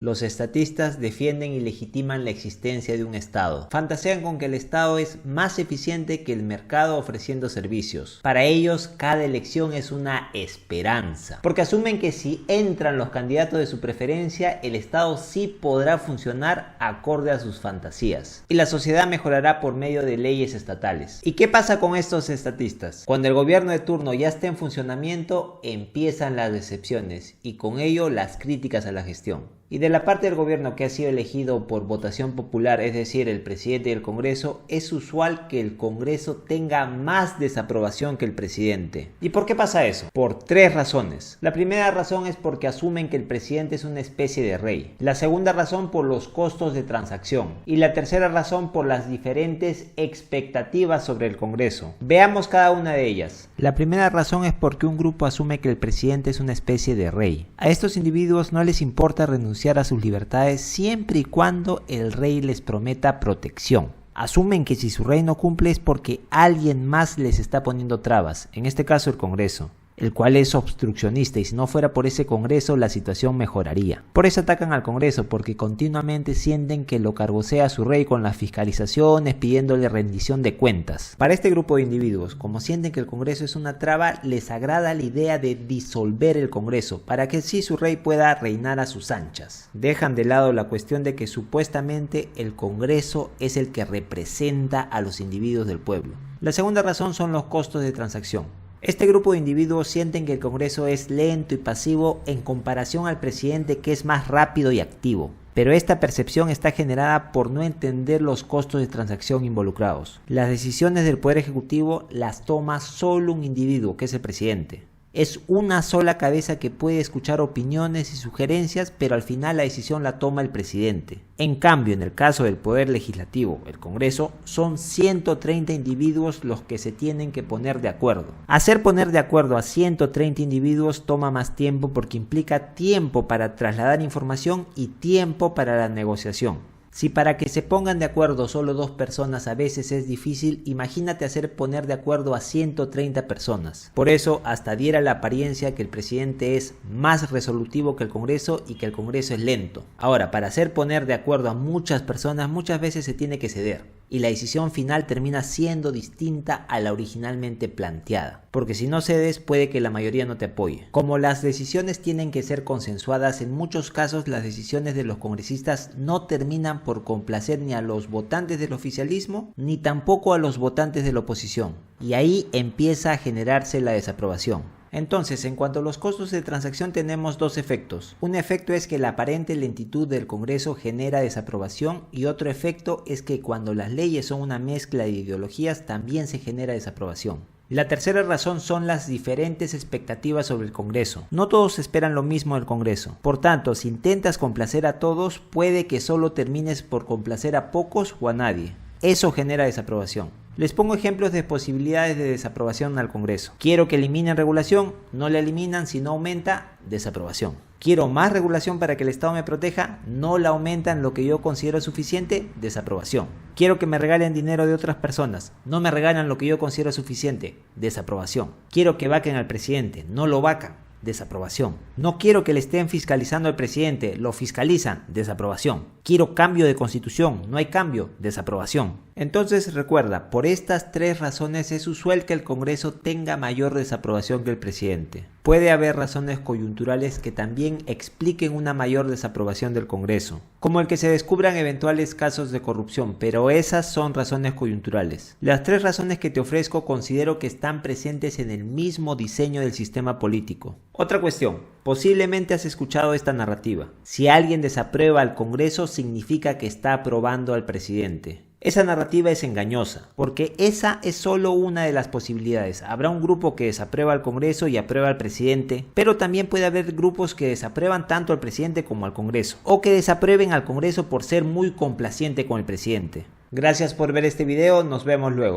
Los estatistas defienden y legitiman la existencia de un Estado. Fantasean con que el Estado es más eficiente que el mercado ofreciendo servicios. Para ellos, cada elección es una esperanza, porque asumen que si entran los candidatos de su preferencia, el Estado sí podrá funcionar acorde a sus fantasías. Y la sociedad mejorará por medio de leyes estatales. ¿Y qué pasa con estos estatistas? Cuando el gobierno de turno ya está en funcionamiento, empiezan las decepciones y con ello las críticas a la gestión. Y de la parte del gobierno que ha sido elegido por votación popular, es decir, el presidente y el Congreso, es usual que el Congreso tenga más desaprobación que el presidente. ¿Y por qué pasa eso? Por tres razones. La primera razón es porque asumen que el presidente es una especie de rey. La segunda razón por los costos de transacción. Y la tercera razón por las diferentes expectativas sobre el Congreso. Veamos cada una de ellas. La primera razón es porque un grupo asume que el presidente es una especie de rey. A estos individuos no les importa renunciar a sus libertades siempre y cuando el rey les prometa protección. Asumen que si su rey no cumple es porque alguien más les está poniendo trabas, en este caso el Congreso, el cual es obstruccionista y si no fuera por ese Congreso la situación mejoraría. Por eso atacan al Congreso, porque continuamente sienten que lo cargosea a su rey con las fiscalizaciones, pidiéndole rendición de cuentas. Para este grupo de individuos, como sienten que el Congreso es una traba, les agrada la idea de disolver el Congreso, para que así su rey pueda reinar a sus anchas. Dejan de lado la cuestión de que supuestamente el Congreso es el que representa a los individuos del pueblo. La segunda razón son los costos de transacción. Este grupo de individuos sienten que el Congreso es lento y pasivo en comparación al presidente, que es más rápido y activo. Pero esta percepción está generada por no entender los costos de transacción involucrados. Las decisiones del Poder Ejecutivo las toma solo un individuo, que es el presidente. Es una sola cabeza que puede escuchar opiniones y sugerencias, pero al final la decisión la toma el presidente. En cambio, en el caso del Poder Legislativo, el Congreso, son 130 individuos los que se tienen que poner de acuerdo. Hacer poner de acuerdo a 130 individuos toma más tiempo porque implica tiempo para trasladar información y tiempo para la negociación. Si para que se pongan de acuerdo solo 2 personas a veces es difícil, imagínate hacer poner de acuerdo a 130 personas. Por eso hasta diera la apariencia que el presidente es más resolutivo que el Congreso y que el Congreso es lento. Ahora, para hacer poner de acuerdo a muchas personas muchas veces se tiene que ceder. Y la decisión final termina siendo distinta a la originalmente planteada. Porque si no cedes, puede que la mayoría no te apoye. Como las decisiones tienen que ser consensuadas, en muchos casos las decisiones de los congresistas no terminan por complacer ni a los votantes del oficialismo, ni tampoco a los votantes de la oposición. Y ahí empieza a generarse la desaprobación. Entonces, en cuanto a los costos de transacción tenemos dos efectos. Un efecto es que la aparente lentitud del Congreso genera desaprobación y otro efecto es que cuando las leyes son una mezcla de ideologías también se genera desaprobación. La tercera razón son las diferentes expectativas sobre el Congreso. No todos esperan lo mismo del Congreso. Por tanto, si intentas complacer a todos, puede que solo termines por complacer a pocos o a nadie. Eso genera desaprobación. Les pongo ejemplos de posibilidades de desaprobación al Congreso. Quiero que eliminen regulación, no la eliminan, si no aumenta, desaprobación. Quiero más regulación para que el Estado me proteja, no la aumentan lo que yo considero suficiente, desaprobación. Quiero que me regalen dinero de otras personas, no me regalan lo que yo considero suficiente, desaprobación. Quiero que vaquen al presidente, no lo vacan, desaprobación. No quiero que le estén fiscalizando al presidente, lo fiscalizan, desaprobación. Quiero cambio de constitución, no hay cambio, desaprobación. Entonces recuerda, por estas tres razones es usual que el Congreso tenga mayor desaprobación que el presidente. Puede haber razones coyunturales que también expliquen una mayor desaprobación del Congreso, como el que se descubran eventuales casos de corrupción, pero esas son razones coyunturales. Las tres razones que te ofrezco considero que están presentes en el mismo diseño del sistema político. Otra cuestión, posiblemente has escuchado esta narrativa. Si alguien desaprueba al Congreso, significa que está aprobando al presidente. Esa narrativa es engañosa, porque esa es solo una de las posibilidades. Habrá un grupo que desaprueba al Congreso y aprueba al presidente, pero también puede haber grupos que desaprueban tanto al presidente como al Congreso, o que desaprueben al Congreso por ser muy complaciente con el presidente. Gracias por ver este video, nos vemos luego.